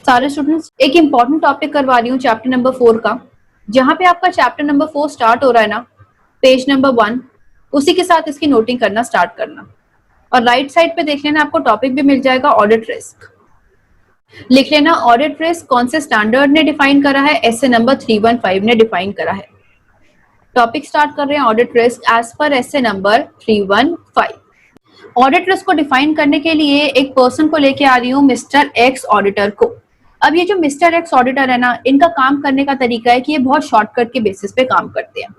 सारे स्टूडेंट्स एक important topic करवा रही हूँ चैप्टर नंबर 4 का, जहां पे आपका चैप्टर नंबर 4 स्टार्ट हो रहा है ना, पेज नंबर 1, उसी के साथ इसकी नोटिंग करना स्टार्ट करना। और राइट साइड पे देख लेना, आपको टॉपिक भी मिल जाएगा ऑडिट रिस्क। लिख लेना ऑडिट रिस्क कौन से स्टैंडर्ड ने डिफाइन करा है, एसए नंबर 315 ने डिफाइन करा है। टॉपिक स्टार्ट कर रहे हैं audit risk as per SA number 315। Audit risk को डिफाइन करने के लिए एक पर्सन को लेके आ रही हूँ, मिस्टर एक्स ऑडिटर को। अब ये जो मिस्टर एक्स ऑडिटर है ना, इनका काम करने का तरीका है कि ये बहुत शॉर्टकट के बेसिस पे काम करते हैं।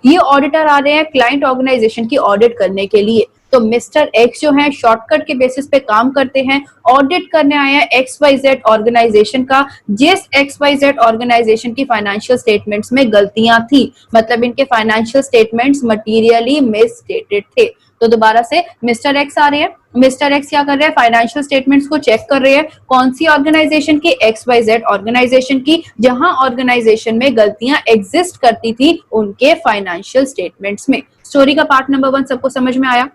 ये ऑडिटर आ रहे हैं क्लाइंट ऑर्गेनाइजेशन की ऑडिट करने के लिए, तो मिस्टर एक्स जो है शॉर्टकट के बेसिस पे काम करते हैं। ऑडिट करने आए हैं XYZ ऑर्गेनाइजेशन का, जिस XYZ ऑर्गेनाइजेशन की फाइनेंशियल स्टेटमेंट्स में गलतियां थी, मतलब इनके फाइनेंशियल स्टेटमेंट्स मटीरियली मिसस्टेटेड थे। तो दोबारा से मिस्टर एक्स आ रहे हैं। मिस्टर एक्स क्या कर रहे हैं, फाइनेंशियल स्टेटमेंट्स को चेक कर रहे हैं। कौन सी ऑर्गेनाइजेशन की, XYZ ऑर्गेनाइजेशन की, जहां ऑर्गेनाइजेशन में गलतियां एग्जिस्ट करती थी उनके फाइनेंशियल स्टेटमेंट्स में। स्टोरी का पार्ट नंबर 1 सबको समझ में आया।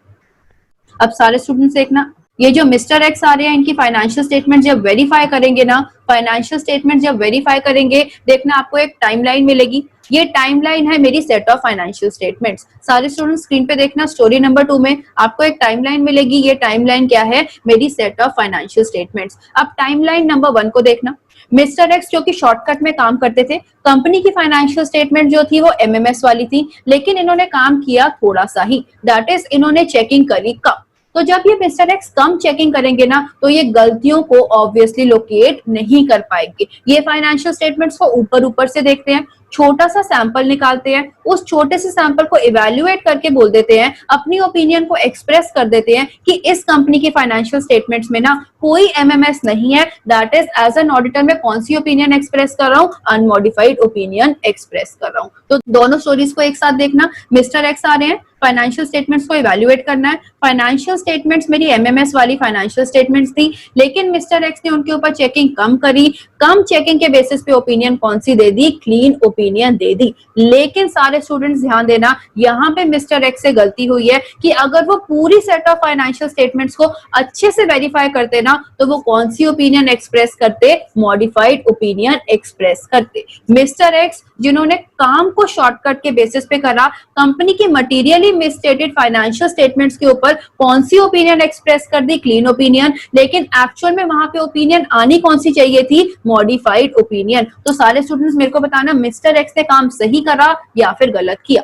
अब सारे स्टूडेंट्स देखना, ये जो मिस्टर एक्स आ रहे हैं, इनकी फाइनेंशियल स्टेटमेंट जब वेरीफाई करेंगे ना, फाइनेंशियल स्टेटमेंट जब वेरीफाई करेंगे, देखना आपको एक टाइमलाइन मिलेगी। ये टाइमलाइन है मेरी सेट ऑफ फाइनेंशियल स्टेटमेंट्स। सारे स्टूडेंट स्क्रीन पे देखना, स्टोरी नंबर 2 में आपको एक टाइमलाइन मिलेगी। ये टाइमलाइन क्या है, मेरी सेट ऑफ फाइनेंशियल स्टेटमेंट्स। अब टाइमलाइन नंबर 1 को देखना। मिस्टर एक्स जो कि शॉर्टकट में काम करते थे, कंपनी की फाइनेंशियल स्टेटमेंट जो थी वो MMS वाली थी, लेकिन इन्होंने काम किया थोड़ा सा ही, दैट इज इन्होंने चेकिंग करी कम। तो जब ये मिस्टर एक्स कम चेकिंग करेंगे ना, तो ये गलतियों को ऑब्वियसली लोकेट नहीं कर पाएंगे। ये फाइनेंशियल स्टेटमेंट्स को ऊपर ऊपर से देखते हैं, छोटा सा सैंपल निकालते हैं, उस छोटे से सैंपल को इवैल्यूएट करके बोल देते हैं, अपनी ओपिनियन को एक्सप्रेस कर देते हैं कि इस कंपनी की फाइनेंशियल स्टेटमेंट्स में ना कोई MMS नहीं है। That is as an auditor में कौन सी ओपिनियन एक्सप्रेस कर रहा हूँ, अनमॉडिफाइड ओपिनियन एक्सप्रेस कर रहा हूँ। तो दोनों स्टोरीज को एक साथ देखना। मिस्टर एक्स आ रहे हैं, फाइनेंशियल स्टेटमेंट्स को इवैल्यूएट करना है। फाइनेंशियल स्टेटमेंट्स मेरी MMS वाली फाइनेंशियल स्टेटमेंट्स थी, लेकिन मिस्टर एक्स ने उनके ऊपर चेकिंग कम करी। कम चेकिंग के बेसिस पे ओपिनियन कौन सी दे दी, क्लीन ओपिनियन दे दी। लेकिन सारे स्टूडेंट्स ध्यान देना, यहाँ पे मिस्टर एक्स से गलती हुई है कि अगर वो पूरी सेट ऑफ फाइनेंशियल स्टेटमेंट्स को अच्छे से वेरीफाई करते ना, तो वो कौन सी ओपिनियन एक्सप्रेस करते, मॉडिफाइड ओपिनियन एक्सप्रेस करते। मिस्टर एक्स जिन्होंने काम को शॉर्टकट के बेसिस पे करा, कंपनी की मटीरियली मिसस्टेटेड फाइनेंशियल स्टेटमेंट्स के ऊपर कौन सी ओपिनियन एक्सप्रेस कर दी, क्लीन ओपिनियन। लेकिन एक्चुअल में वहां पे ओपिनियन आनी कौन सी चाहिए थी, मॉडिफाइड ओपिनियन। तो सारे स्टूडेंट्स मेरे को बताना, मिस्टर एक्स ने काम सही करा या फिर गलत किया।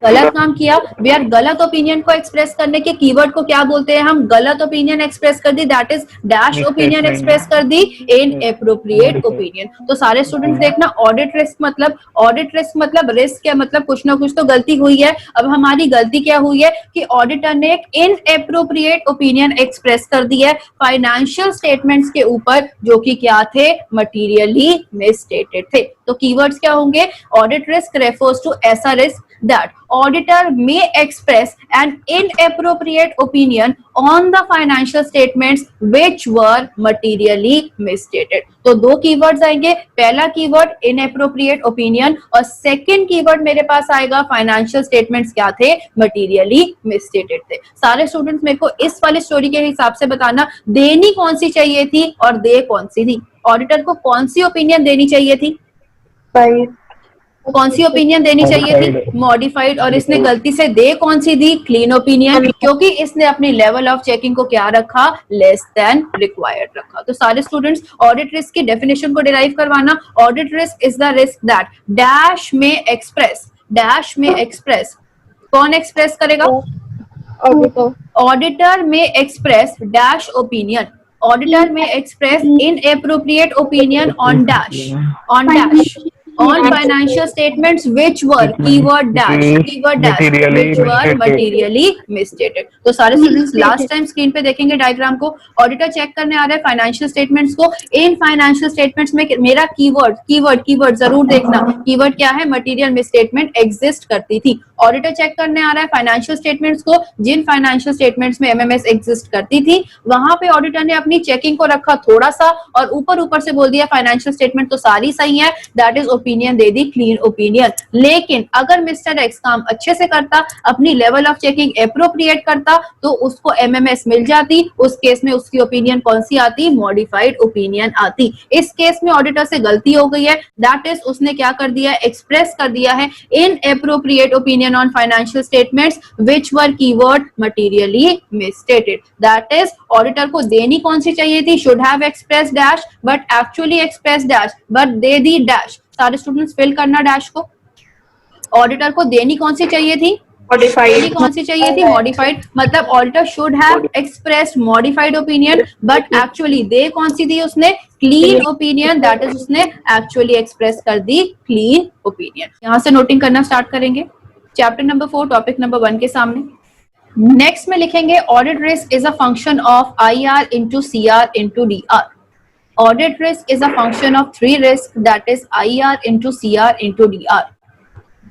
गलत काम किया। वी आर गलत ओपिनियन को एक्सप्रेस करने के कीवर्ड को क्या बोलते हैं हम, गलत ओपिनियन एक्सप्रेस कर दी, that is dash opinion express कर दी, इनएप्रोप्रिएट ओपिनियन। तो सारे स्टूडेंट्स देखना, ऑडिट रिस्क मतलब रिस्क क्या, मतलब कुछ ना कुछ तो गलती हुई है। अब हमारी गलती क्या हुई है कि ऑडिटर ने एक इनएप्रोप्रिएट ओपिनियन एक्सप्रेस कर दी है फाइनेंशियल स्टेटमेंट्स के ऊपर, जो कि क्या थे, मटीरियली मिसस्टेटेड थे। तो कीवर्ड्स क्या होंगे, ऑडिट रिस्क रेफर्स टू ऐसा risk that auditor may express an inappropriate opinion on the financial statements which were materially misstated। तो दो कीवर्ड्स आएंगे, पहला कीवर्ड inappropriate opinion और सेकंड कीवर्ड मेरे पास आएगा फाइनेंशियल स्टेटमेंट्स क्या थे, materially misstated थे। सारे स्टूडेंट्स मेरे को इस वाली स्टोरी के हिसाब से बताना, देनी कौन सी चाहिए थी और दे कौन सी थी। ऑडिटर को कौन सी ओपिनियन देनी चाहिए थी, कौन सी ओपिनियन देनी चाहिए थी, मॉडिफाइड। और इसने गलती से दे कौन सी दी, क्लीन ओपिनियन, क्योंकि इसने अपनी लेवल ऑफ चेकिंग को क्या रखा, लेस देन रिक्वायर्ड रखा। तो सारे स्टूडेंट्स ऑडिट रिस्क की डेफिनेशन को डिराइव करवाना। Audit risk is the risk that dash में एक्सप्रेस, डैश में एक्सप्रेस, कौन एक्सप्रेस करेगा, ऑडिटर में एक्सप्रेस डैश ओपिनियन, ऑडिटर में express inappropriate opinion on dash, on dash on financial statements which were keyword dash which were materially misstated। तो सारे students last time screen पे देखेंगे diagram को, ऑडिटर चेक करने आ रहे हैं फाइनेंशियल स्टेटमेंट्स को। इन फाइनेंशियल स्टेटमेंट्स में मेरा कीवर्ड जरूर देखना, कीवर्ड क्या है, मटेरियल मिसस्टेटमेंट एग्जिस्ट करती थी। ऑडिटर चेक करने आ रहा है फाइनेंशियल स्टेटमेंट्स को, जिन फाइनेंशियल स्टेटमेंट्स में एमएमएस एग्जिस्ट करती थी वहां पे ऑडिटर ने अपनी चेकिंग को रखा थोड़ा सा और ऊपर ऊपर से बोल दिया फाइनेंशियल स्टेटमेंट तो सारी सही है, that is opinion they the, clean opinion. लेकिन अगर मिस्टर एक्स काम अच्छे से करता, अपनी लेवल ऑफ चेकिंग एप्रोप्रिएट करता, तो उसको एमएमएस मिल जाती। उस केस में उसकी ओपिनियन कौन सी आती? मॉडिफाइड ओपिनियन आती। इस केस में ऑडिटर से गलती हो गई है, दैट इज उसने क्या कर दिया? एक्सप्रेस कर दिया है inappropriate opinion on financial statements which were keyword materially मिसस्टेटेड। That is auditor को देनी कौन सी चाहिए थी? Should have express dash but actually express dash, but they the dash. सारे स्टूडेंट्स फिल करना डैश को। ऑडिटर को देनी कौन सी चाहिए थी? मॉडिफाइड। कौन सी चाहिए थी? मॉडिफाइड। मतलब auditor should have expressed modified opinion but actually they कौन सी दी उसने? क्लीन ओपिनियन, दैट इज उसने एक्चुअली एक्सप्रेस कर दी क्लीन ओपिनियन। यहां से नोटिंग करना स्टार्ट करेंगे चैप्टर नंबर 4 टॉपिक नंबर 1 के सामने। नेक्स्ट में लिखेंगे audit risk is a function of IR into CR into DR। Audit risk is a function of 3 risk that is IR into CR into DR।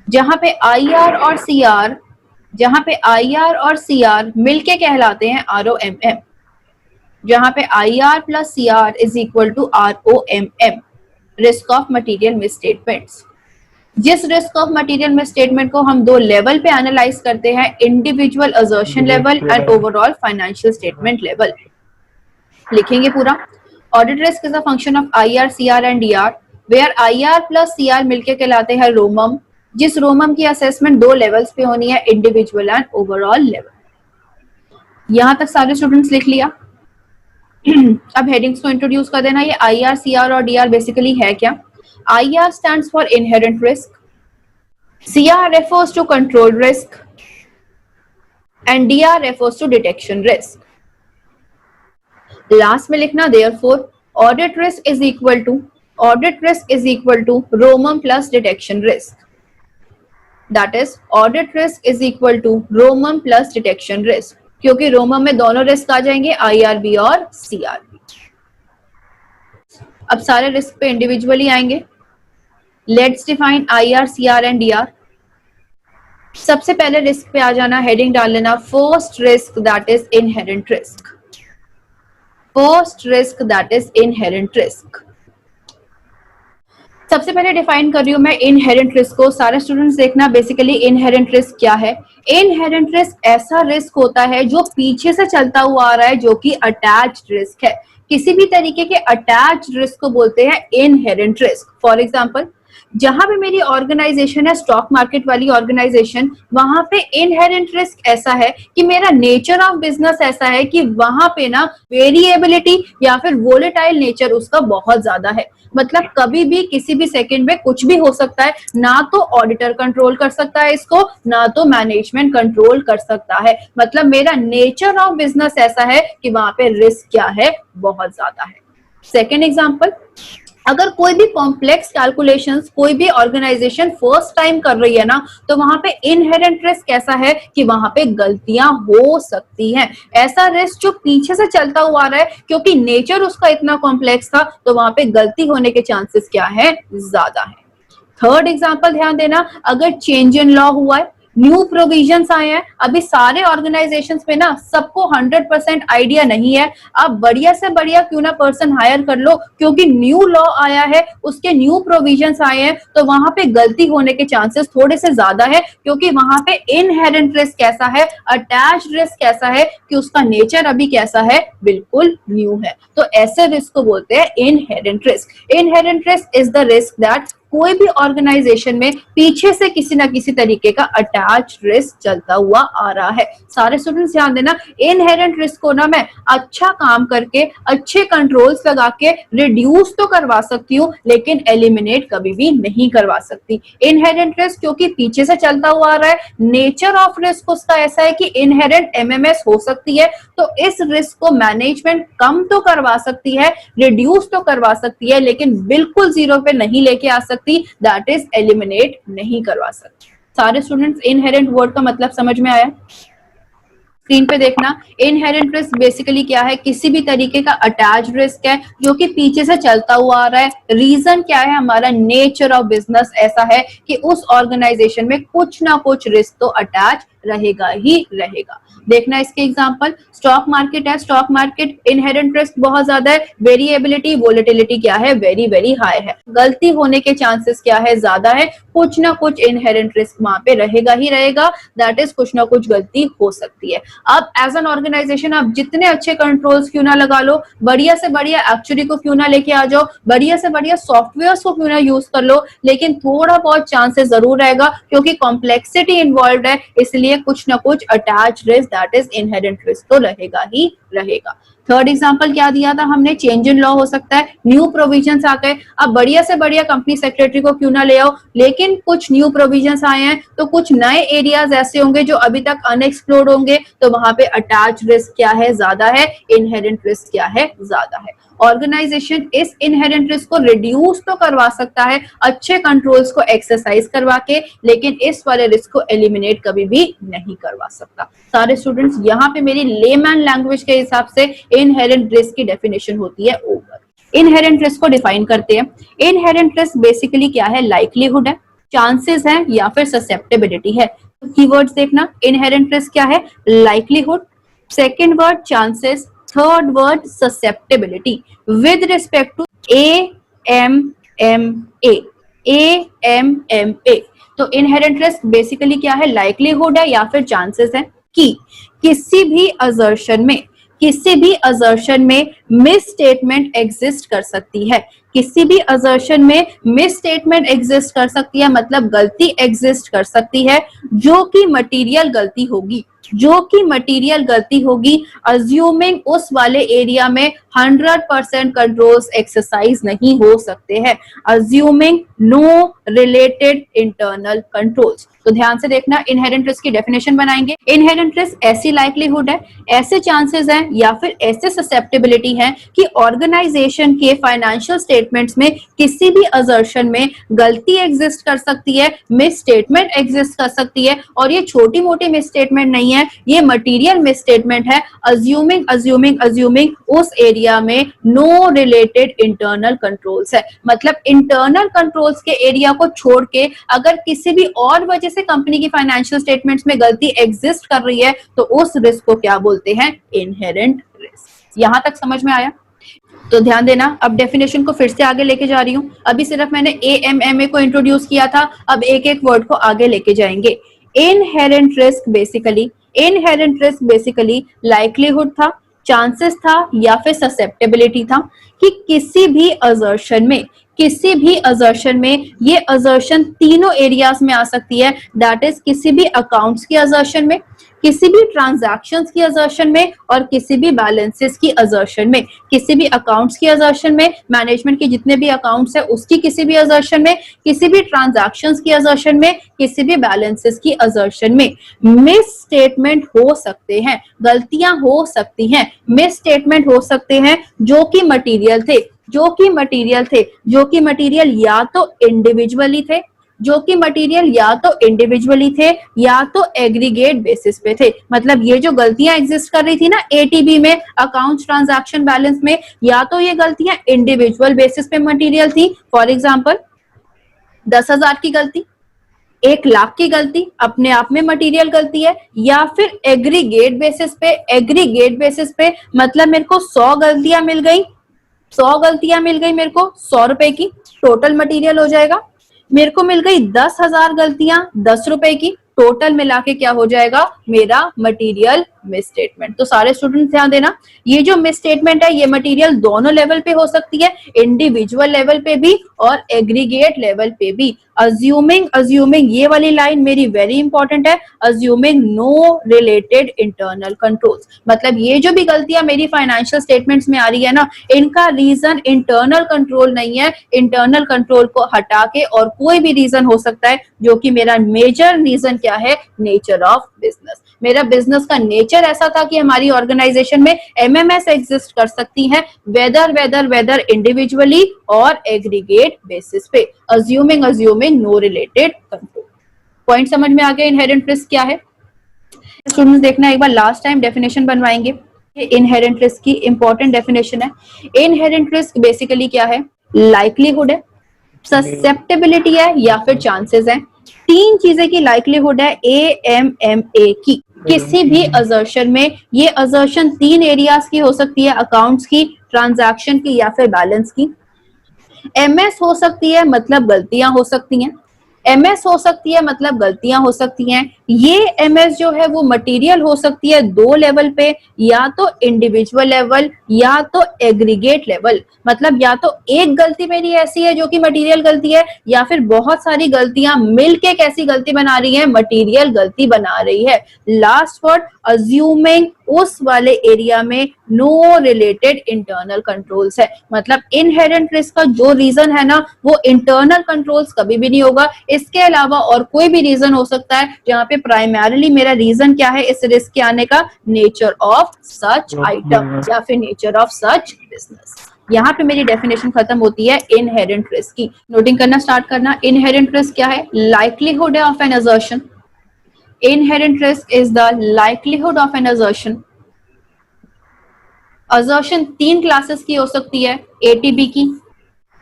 जहां पे IR और CR मिलके कहलाते हैं ROMM, जहां पे IR plus CR is equal to ROMM, risk of material misstatements. जिस risk of material misstatement को हम 2 लेवल पे एनालाइज करते हैं, individual assertion level and overall financial statement level. लिखेंगे पूरा। Audit risk is a function of IR, CR and DR, where IR plus CR मिलके कहलाते हैं रोमम, जिस रोमम की असेसमेंट 2 लेवल्स पे होनी है, इंडिविजुअल एंड ओवरऑल लेवल। यहां तक सारे स्टूडेंट्स लिख लिया। अब हेडिंग्स को इंट्रोड्यूस कर देना। ये IR, CR और DR बेसिकली है क्या? IR stands for inherent risk, CR refers to control risk and DR refers to detection risk. Last में लिखना therefore audit risk is equal to ROMM plus detection risk. That is audit risk is equal to ROMM plus detection risk, क्योंकि रोमम में दोनों risk आ जाएंगे, IRB और CRB। अब सारे risk पे इंडिविजुअली आएंगे। Let's define IR, CR and DR। सबसे पहले रिस्क पे आ जाना, हेडिंग डाल लेना first risk that is inherent risk. First risk that is inherent risk. सबसे पहले डिफाइन कर रही हूं मैं इनहेरेंट रिस्क को। सारे स्टूडेंट्स देखना बेसिकली इनहेरेंट रिस्क क्या है। इनहेरेंट रिस्क ऐसा रिस्क होता है जो पीछे से चलता हुआ आ रहा है, जो कि अटैच्ड रिस्क है। किसी भी तरीके के अटैच्ड रिस्क को बोलते हैं इनहेरेंट रिस्क। फॉर एग्जांपल, जहां पे मेरी ऑर्गेनाइजेशन है, स्टॉक मार्केट वाली ऑर्गेनाइजेशन, वहां पे इनहेरेंट रिस्क ऐसा है कि मेरा नेचर ऑफ बिजनेस ऐसा है कि वहां पे ना वेरिएबिलिटी या फिर वोलेटाइल नेचर उसका बहुत ज्यादा है। मतलब कभी भी किसी भी सेकंड में कुछ भी हो सकता है, ना तो ऑडिटर कंट्रोल कर सकता है इसको, ना तो मैनेजमेंट कंट्रोल कर सकता है। मतलब मेरा नेचर ऑफ बिजनेस ऐसा है कि वहां पे रिस्क क्या है? बहुत ज्यादा है। सेकेंड एग्जाम्पल, अगर कोई भी कॉम्प्लेक्स कैलकुलेशंस कोई भी ऑर्गेनाइजेशन फर्स्ट टाइम कर रही है ना, तो वहां पे इनहेरेंट रिस्क कैसा है कि वहां पे गलतियां हो सकती हैं। ऐसा रिस्क जो पीछे से चलता हुआ आ रहा है, क्योंकि नेचर उसका इतना कॉम्प्लेक्स था, तो वहां पे गलती होने के चांसेस क्या है? ज्यादा है। थर्ड एग्जांपल ध्यान देना, अगर चेंज इन लॉ हुआ है, न्यू प्रोविजंस आए हैं, अभी सारे ऑर्गेनाइजेशंस पे ना सबको 100% आइडिया नहीं है। आप बढ़िया से बढ़िया क्यों ना पर्सन हायर कर लो, क्योंकि न्यू लॉ आया है, उसके न्यू प्रोविजंस आए हैं, तो वहां पे गलती होने के चांसेस थोड़े से ज्यादा है, क्योंकि वहां पे इनहेरेंट रिस्क कैसा है, अटैच्ड रिस्क कैसा है कि उसका नेचर अभी कैसा है, बिल्कुल न्यू है। तो ऐसे रिस्क को बोलते हैं inherent risk. Inherent risk is the risk that कोई भी ऑर्गेनाइजेशन में पीछे से किसी ना किसी तरीके का अटैच रिस्क चलता हुआ आ रहा है। सारे स्टूडेंट्स ध्यान देना, इनहेरेंट रिस्क को ना मैं अच्छा काम करके, अच्छे कंट्रोल्स लगा के रिड्यूस तो करवा सकती हूँ, लेकिन एलिमिनेट कभी भी नहीं करवा सकती। इनहेरेंट रिस्क क्योंकि पीछे से चलता हुआ आ रहा है, नेचर ऑफ रिस्क उसका ऐसा है कि इनहेरेंट MMS हो सकती है, तो इस रिस्क को मैनेजमेंट कम तो करवा सकती है, रिड्यूस तो करवा सकती है, लेकिन बिल्कुल जीरो पे नहीं लेके आ सकती, दैट इज एलिमिनेट नहीं करवा सकती। सारे स्टूडेंट्स इनहेरेंट वर्ड का मतलब समझ में आया? स्क्रीन पे देखना, इनहेरेंट रिस्क बेसिकली क्या है, किसी भी तरीके का अटैच रिस्क है जो कि पीछे से चलता हुआ आ रहा है। रीजन क्या है, हमारा नेचर ऑफ बिजनेस ऐसा है कि उस ऑर्गेनाइजेशन में कुछ ना कुछ रिस्क तो अटैच रहेगा ही रहेगा। देखना इसके एग्जांपल, स्टॉक मार्केट है, स्टॉक मार्केट इनहेरेंट रिस्क बहुत ज्यादा है, वेरिएबिलिटी वोलेटिलिटी क्या है, वेरी वेरी हाई है, गलती होने के चांसेस क्या है, ज्यादा है, कुछ ना कुछ इनहेरेंट रिस्क वहां पे रहेगा ही रहेगा, दैट इज कुछ ना कुछ गलती हो सकती है। अब एज एन ऑर्गेनाइजेशन आप जितने अच्छे कंट्रोल्स क्यों ना लगा लो, बढ़िया से बढ़िया एक्चुअली को क्यों ना लेके आ जाओ, बढ़िया से बढ़िया सॉफ्टवेयर को क्यों ना यूज कर लो, लेकिन थोड़ा बहुत चांसेस जरूर रहेगा क्योंकि कॉम्प्लेक्सिटी इन्वॉल्व है, इसलिए कुछ ना कुछ attach risk that is inherent risk तो रहेगा ही रहेगा। थर्ड एग्जांपल क्या दिया था हमने, चेंज इन लॉ हो सकता है, न्यू प्रोविजंस आ गए, अब बढ़िया से बढ़िया कंपनी सेक्रेटरी को क्यों ना ले आओ, लेकिन कुछ न्यू प्रोविजंस आए हैं तो कुछ नए एरियाज ऐसे होंगे जो अभी तक अनएक्सप्लोर्ड होंगे, तो वहां पे अटैच रिस्क क्या है, ज्यादा है, इनहेरेंट रिस्क क्या है, ज्यादा है। ऑर्गेनाइजेशन इस इनहेरेंट रिस्क को रिड्यूस तो करवा सकता है अच्छे कंट्रोल्स को एक्सरसाइज करवा के, लेकिन इस वाले रिस्क को एलिमिनेट कभी भी नहीं करवा सकता। सारे स्टूडेंट्स, यहाँ पे मेरी लेमैन लैंग्वेज के हिसाब से इनहेरेंट रिस्क की डेफिनेशन होती है ओवर। इनहेरेंट रिस्क को डिफाइन करते हैं। इनहेरेंट रिस्क बेसिकली क्या है, लाइक्लीहुड है, चांसेस है या फिर ससेप्टेबिलिटी है। कीवर्ड्स देखना, इनहेरेंट रिस्क क्या है, likelihood, second word chances, third word susceptibility with respect to AMMA। तो इनहेरेंट रिस्क बेसिकली क्या है, लाइक्लीहुड है या फिर चांसेस है कि किसी भी असर्शन में मिस स्टेटमेंट एग्जिस्ट कर सकती है, किसी भी असर्शन में मिस स्टेटमेंट एग्जिस्ट कर सकती है, मतलब गलती एग्जिस्ट कर सकती है जो कि मटेरियल गलती होगी, अज्यूमिंग उस वाले एरिया में 100% कंट्रोल्स एक्सरसाइज नहीं हो सकते हैं, assuming know related internal controls. तो ध्यान से देखना, इनहेरेंट रिस्क की डेफिनेशन बनाएंगे। इनहेरेंट रिस्क ऐसी लाइक्लीहुड है, ऐसे चांसेस हैं या फिर ऐसे ससेप्टेबिलिटी है कि ऑर्गेनाइजेशन के फाइनेंशियल स्टेटमेंट्स में किसी भी असर्शन में गलती एग्जिस्ट कर सकती है, मिस स्टेटमेंट एग्जिस्ट कर सकती है, और ये छोटी मोटी मिस स्टेटमेंट नहीं है, ये मटीरियल मिस स्टेटमेंट है, अज्यूमिंग उस एरिया में नो रिलेटेड इंटरनल कंट्रोल्स है, मतलब इंटरनल कंट्रोल्स के एरिया को छोड़ के अगर किसी भी और वजह से कंपनी की फाइनेंशियल स्टेटमेंट्स में गलती एग्जिस्ट कर रही है तो उस रिस्क को क्या बोलते हैं, इनहेरेंट रिस्क। यहां तक समझ में आया? तो ध्यान देना, अब डेफिनेशन को फिर से आगे लेके जा रही हूं। अभी सिर्फ मैंने AMMA को इंट्रोड्यूस किया था, अब एक एक वर्ड को आगे लेके जाएंगे। इनहेरेंट रिस्क बेसिकली लाइक्लीहुड था, चांसेस था या फिर ससेप्टेबिलिटी था कि किसी भी असर्शन में ये असर्शन तीनों एरियाज में आ सकती है, दैट इज किसी भी अकाउंट्स की असर्शन में, किसी भी ट्रांजैक्शंस की असर्शन में और किसी भी बैलेंसेस की असर्शन में। किसी भी अकाउंट्स की असर्शन में, मैनेजमेंट के जितने भी अकाउंट्स है उसकी किसी भी असर्शन में, किसी भी ट्रांजैक्शंस की असर्शन में, किसी भी बैलेंसेस की असर्शन में। मिस स्टेटमेंट हो सकते हैं, गलतियां हो सकती हैं, मिस स्टेटमेंट हो सकते हैं जो कि मटेरियल या तो इंडिविजुअली थे या तो एग्रीगेट बेसिस पे थे। मतलब ये जो गलतियां एग्जिस्ट कर रही थी ना ATB में, अकाउंट्स ट्रांजैक्शन बैलेंस में, या तो ये गलतियां इंडिविजुअल बेसिस पे मटेरियल थी, फॉर एग्जांपल 10,000 की गलती, 1 लाख की गलती अपने आप में मटेरियल गलती है, या फिर एग्रीगेट बेसिस पे मतलब मेरे को 100 गलतियां मिल गई मेरे को 100 रुपए की, टोटल मटेरियल हो जाएगा। मेरे को मिल गई 10,000 गलतियां 10 रुपए की, टोटल मिला के क्या हो जाएगा, मेरा मटेरियल मिस स्टेटमेंट। तो सारे स्टूडेंट ध्यान देना, ये जो मिस स्टेटमेंट है ये मटेरियल दोनों लेवल पे हो सकती है, इंडिविजुअल लेवल पे भी और एग्रीगेट लेवल पे भी। अज्यूमिंग ये वाली लाइन मेरी वेरी इंपॉर्टेंट है, assuming know related internal controls, मतलब ये जो भी गलतियां मेरी फाइनेंशियल स्टेटमेंट्स में आ रही है ना, इनका रीजन इंटरनल कंट्रोल नहीं है, इंटरनल कंट्रोल को हटा के और कोई भी रीजन हो सकता है, जो कि मेरा मेजर रीजन क्या है, नेचर ऑफ बिजनेस। मेरा बिजनेस का नेचर ऐसा था कि हमारी ऑर्गेनाइजेशन में MMS एग्जिस्ट कर सकती है, वेदर इंडिविजुअली और एग्रीगेट बेसिस पे, assuming know related control. Point समझ में आ गया इनहेरेंट रिस्क क्या है? स्टूडेंट्स देखना एक बार लास्ट टाइम डेफिनेशन बनवाएंगे। ये इनहेरेंट रिस्क की इंपॉर्टेंट डेफिनेशन है। इनहेरेंट रिस्क बेसिकली क्या है? लाइक्लीहुड है, ससेप्टेबिलिटी है या फिर चांसेस है। तीन चीजें की लाइक्लीहुड है AMMA की किसी भी असर्शन में। ये असर्शन तीन एरियाज की हो सकती है, अकाउंट्स की, ट्रांजैक्शन की या फिर बैलेंस की। MS हो सकती है मतलब गलतियां हो सकती हैं। MS हो सकती है मतलब गलतियां हो सकती हैं। ये MS जो है वो मटेरियल हो सकती है दो लेवल पे, या तो इंडिविजुअल लेवल या तो एग्रीगेट लेवल। मतलब या तो एक गलती मेरी ऐसी है जो कि मटेरियल गलती है, या फिर बहुत सारी गलतियां मिलके एक ऐसी गलती बना रही है, मटेरियल गलती बना रही है। लास्ट वर्ड, अज्यूमिंग उस वाले एरिया में नो रिलेटेड इंटरनल कंट्रोल्स है। मतलब इनहेरेंट रिस्क का जो रीजन है ना, वो इंटरनल कंट्रोल्स कभी भी नहीं होगा। इसके अलावा और कोई भी रीजन हो सकता है, जहां पे प्राइमरीली मेरा रीजन क्या है इस रिस्क के आने का? नेचर ऑफ सच आइटम या फिर नेचर ऑफ सच बिजनेस। यहाँ पे मेरी डेफिनेशन खत्म होती है इनहेरेंट रिस्क की। नोटिंग करना स्टार्ट करना। इनहेरेंट रिस्क क्या है? Likelihood of an assertion. Inherent risk is the likelihood of an assertion. Assertion तीन क्लासेस की हो सकती है ATB की।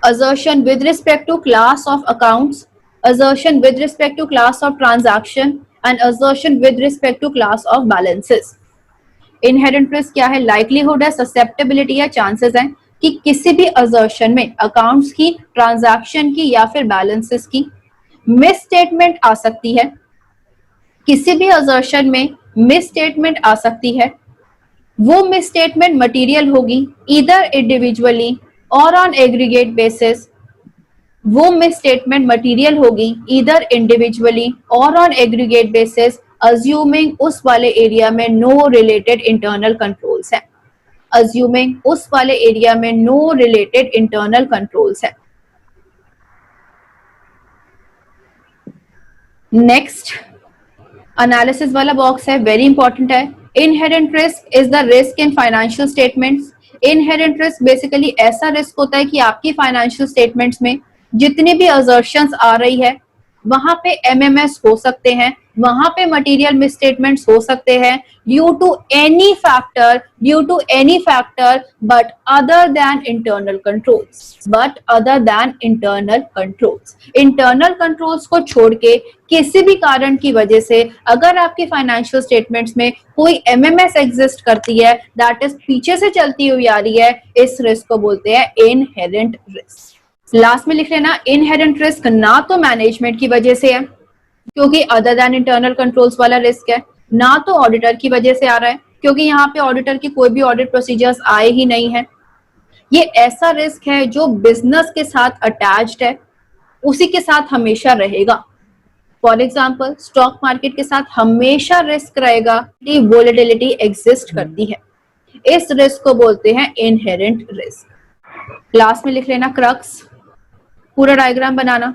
Assertion with respect to class of accounts, assertion with respect to class of transaction and assertion with respect to class of balances. Inherent risk क्या है? Likelihood है, susceptibility है, chances है कि किसी भी assertion में accounts की, transaction की या फिर balances की misstatement आ सकती है। किसी भी असर्शन में मिसस्टेटमेंट आ सकती है। वो मिसस्टेटमेंट मटेरियल होगी ईदर इंडिविजुअली और ऑन एग्रीगेट बेसिस। वो मिसस्टेटमेंट मटेरियल होगी ईदर इंडिविजुअली और ऑन एग्रीगेट बेसिस, अज्यूमिंग उस वाले एरिया में नो रिलेटेड इंटरनल कंट्रोल्स है। अज्यूमिंग उस वाले एरिया में नो रिलेटेड इंटरनल कंट्रोल्स है। नेक्स्ट एनालिसिस वाला बॉक्स है, वेरी इंपॉर्टेंट है। Inherent risk is the risk in financial statements. Inherent risk basically ऐसा रिस्क होता है कि आपकी फाइनेंशियल स्टेटमेंट्स में जितनी भी असर्शंस आ रही है वहां पे MMS हो सकते हैं, वहां पे मटेरियल मिसस्टेटमेंट्स हो सकते हैं due to any factor but other than internal controls. Internal controls को छोड़ के किसी भी कारण की वजह से अगर आपकी फाइनेंशियल स्टेटमेंट्स में कोई MMS एग्जिस्ट करती है, दैट इज पीछे से चलती हुई आ रही है, इस रिस्क को बोलते हैं इनहेरेंट रिस्क। लास्ट में लिख लेना, इनहेरेंट रिस्क ना तो मैनेजमेंट की वजह से है क्योंकि अदर देन इंटरनल कंट्रोल्स वाला रिस्क है, ना तो ऑडिटर की वजह से आ रहा है क्योंकि यहाँ पे ऑडिटर की कोई भी ऑडिट प्रोसीजर्स आए ही नहीं है। ये ऐसा रिस्क है जो बिजनेस के साथ अटैच्ड है, उसी के साथ हमेशा रहेगा। फॉर एग्जाम्पल स्टॉक मार्केट के साथ हमेशा रिस्क रहेगा कि वोलेटिलिटी एग्जिस्ट करती है। इस रिस्क को बोलते हैं इनहेरेंट रिस्क। लास्ट में लिख लेना क्रक्स, पूरा डायग्राम बनाना।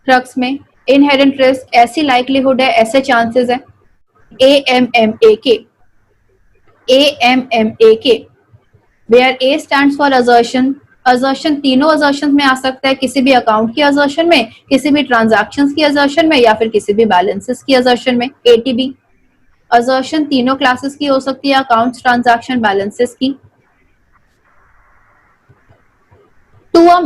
क्रक्स में इनहेरेंट रिस्क ऐसी लाइक्लीहुड है, ऐसे चांसेस है AMMA के, where A stands for assertion. Assertion तीनों असर्शन में आ सकता है, किसी भी अकाउंट की असर्शन में, किसी भी ट्रांजैक्शंस की असर्शन में या फिर किसी भी बैलेंसेस की असर्शन में। ATB असर्शन तीनों क्लासेस की हो सकती है, अकाउंट्स, ट्रांजैक्शन, बैलेंसेस की। टू अ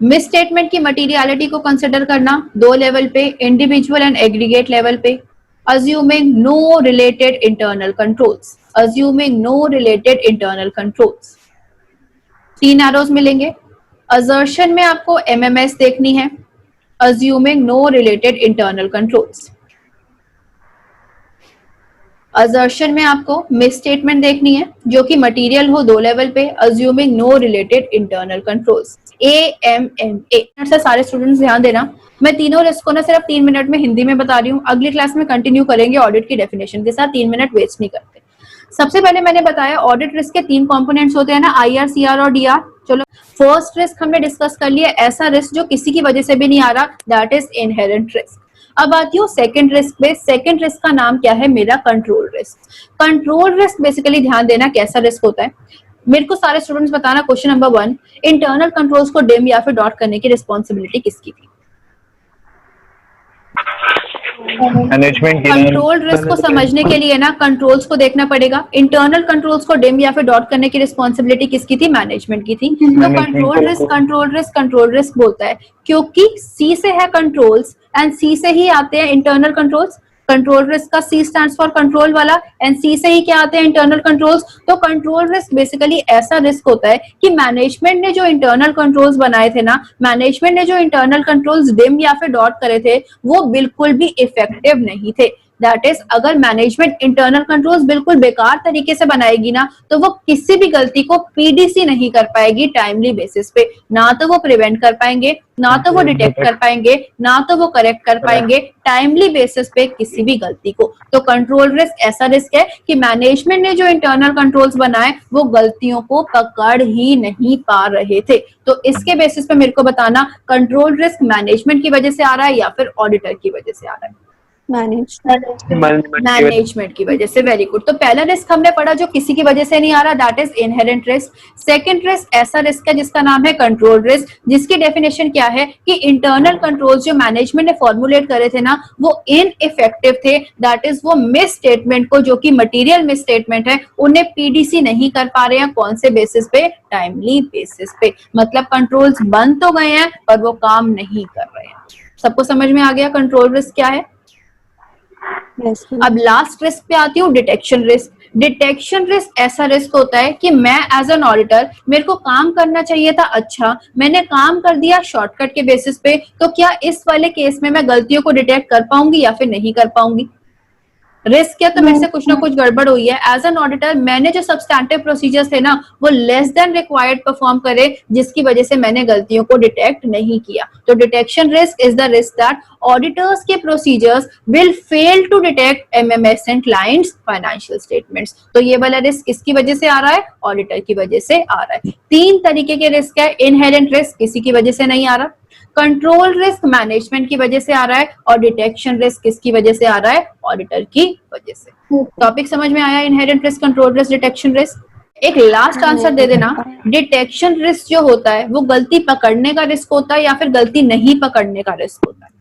मिसस्टेटमेंट की मटीरियलिटी को कंसिडर करना दो लेवल पे, इंडिविजुअल एंड एग्रीगेट लेवल पे। Assuming know related internal controls. तीन एरोज मिलेंगे। असर्शन में आपको MMS देखनी है, assuming know related internal controls. Assertion में आपको मिसस्टेटमेंट देखनी है जो कि मटेरियल हो दो लेवल पे, assuming know related internal controls. AMMA से सारे स्टूडेंट्स ध्यान देना, मैं तीनों रिस्क को ना सिर्फ 3 मिनट में हिंदी में बता रही हूँ, अगली क्लास में कंटिन्यू करेंगे ऑडिट की डेफिनेशन के साथ, 3 मिनट वेस्ट नहीं करते। सबसे पहले मैंने बताया ऑडिट रिस्क के 3 कंपोनेंट्स होते हैं ना, IR, CR और DR। चलो फर्स्ट रिस्क हमने डिस्कस कर लिया, ऐसा रिस्क जो किसी की वजह से भी नहीं आ रहा, दैट इज इनहेरेंट रिस्क। अब आती हूँ सेकंड रिस्क पे। सेकंड रिस्क का नाम क्या है मेरा? Control risk. Control risk basically ध्यान देना कैसा रिस्क होता है, मेरे को सारे स्टूडेंट्स बताना। क्वेश्चन नंबर 1, इंटरनल कंट्रोल्स को डिम या फिर डॉट करने की रिस्पॉन्सिबिलिटी किसकी थी? मैनेजमेंट की कंट्रोल रिस्क को समझने के लिए ना कंट्रोल्स को देखना पड़ेगा। इंटरनल कंट्रोल्स को डिम या फिर डॉट करने की रिस्पॉन्सिबिलिटी किसकी थी? मैनेजमेंट की थी। तो कंट्रोल रिस्क बोलता है क्योंकि सी से है कंट्रोल्स एंड सी से ही आते हैं इंटरनल कंट्रोल्स। कंट्रोल रिस्क का सी स्टैंड्स फॉर कंट्रोल वाला एंड सी से ही क्या आते हैं? Internal controls. तो कंट्रोल रिस्क बेसिकली ऐसा रिस्क होता है कि मैनेजमेंट ने जो इंटरनल कंट्रोल्स बनाए थे ना, मैनेजमेंट ने जो इंटरनल कंट्रोल्स डिम या फिर डॉट करे थे वो बिल्कुल भी इफेक्टिव नहीं थे। दैट इज अगर मैनेजमेंट इंटरनल कंट्रोल्स बिल्कुल बेकार तरीके से बनाएगी ना तो वो किसी भी गलती को पीडीसी नहीं कर पाएगी टाइमली बेसिस पे। ना तो वो प्रिवेंट कर पाएंगे, ना तो वो डिटेक्ट कर पाएंगे, ना तो वो करेक्ट कर पाएंगे टाइमली बेसिस पे किसी भी गलती को। तो कंट्रोल रिस्क ऐसा रिस्क है कि मैनेजमेंट ने जो इंटरनल कंट्रोल्स बनाए वो गलतियों को पकड़ ही नहीं पा रहे थे। तो इसके बेसिस पे मेरे को बताना कंट्रोल रिस्क मैनेजमेंट की वजह से आ रहा है या फिर ऑडिटर की वजह से आ रहा है? मैनेजमेंट की वजह से। Very good. तो पहला रिस्क हमने पढ़ा जो किसी की वजह से नहीं आ रहा, that is inherent risk. Second risk ऐसा रिस्क है जिसका नाम है कंट्रोल रिस्क, जिसकी डेफिनेशन क्या है कि इंटरनल कंट्रोल्स जो मैनेजमेंट ने फॉर्मुलेट करे थे ना वो इनइफेक्टिव थे। दैट इज वो मिस स्टेटमेंट को, जो कि मटेरियल मिस स्टेटमेंट है, उन्हें पीडीसी नहीं कर पा रहे हैं। कौन से बेसिस पे? टाइमली बेसिस पे। मतलब कंट्रोल्स बन तो गए हैं पर वो काम नहीं कर रहे हैं। सबको समझ में आ गया कंट्रोल रिस्क क्या है? अब लास्ट रिस्क पे आती हूँ, डिटेक्शन रिस्क। डिटेक्शन रिस्क ऐसा रिस्क होता है कि मैं एज एन ऑडिटर, मेरे को काम करना चाहिए था, अच्छा मैंने काम कर दिया शॉर्टकट के बेसिस पे, तो क्या इस वाले केस में मैं गलतियों को डिटेक्ट कर पाऊंगी या फिर नहीं कर पाऊंगी? रिस्क क्या? तो मेरे से कुछ ना कुछ गड़बड़ हुई है। एज एन ऑडिटर मैंने जो सब्सटैंटिव प्रोसीजर्स थे ना वो लेस देन रिक्वायर्ड परफॉर्म करे, जिसकी वजह से मैंने गलतियों को डिटेक्ट नहीं किया। तो detection risk is the risk that auditors के procedures will fail to detect MMS and clients financial statements. तो ये वाला रिस्क किसकी वजह से आ रहा है? ऑडिटर की वजह से आ रहा है। तीन तरीके के रिस्क है। इनहेरेंट रिस्क किसी की वजह से नहीं आ रहा, कंट्रोल रिस्क मैनेजमेंट की वजह से आ रहा है, और डिटेक्शन रिस्क किसकी वजह से आ रहा है? ऑडिटर की वजह से। टॉपिक समझ में आया? Inherent risk, control risk, detection risk. एक लास्ट आंसर दे देना, डिटेक्शन रिस्क जो होता है वो गलती पकड़ने का रिस्क होता है या फिर गलती नहीं पकड़ने का रिस्क होता है?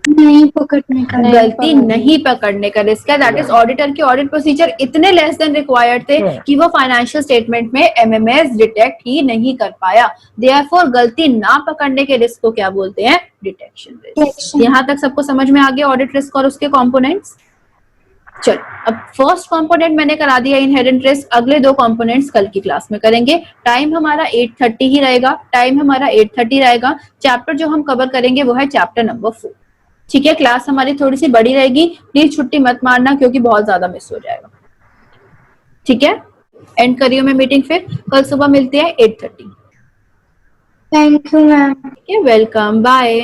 नहीं पकड़ने का। गलती नहीं पकड़ने का रिस्क है। दैट इज ऑडिटर के ऑडिट प्रोसीजर इतने लेस देन रिक्वायर्ड थे कि वो फाइनेंशियल स्टेटमेंट में एमएमएस डिटेक्ट ही नहीं कर पाया। देयरफॉर गलती ना पकड़ने के रिस्क को क्या बोलते हैं? Detection risk. यहाँ तक सबको समझ में आ गया ऑडिट रिस्क और उसके कंपोनेंट्स? चलो, अब फर्स्ट कंपोनेंट मैंने करा दिया इनहेरेंट रिस्क, अगले दो कंपोनेंट्स कल की क्लास में करेंगे। टाइम हमारा 8:30 ही रहेगा, चैप्टर जो हम कवर करेंगे वो है चैप्टर नंबर 4। ठीक है, क्लास हमारी थोड़ी सी बड़ी रहेगी, प्लीज छुट्टी मत मारना क्योंकि बहुत ज्यादा मिस हो जाएगा। ठीक है, एंड करियो मैं मीटिंग, फिर कल सुबह मिलते हैं 8:30। Thank you ma'am. ठीक है, वेलकम, बाय।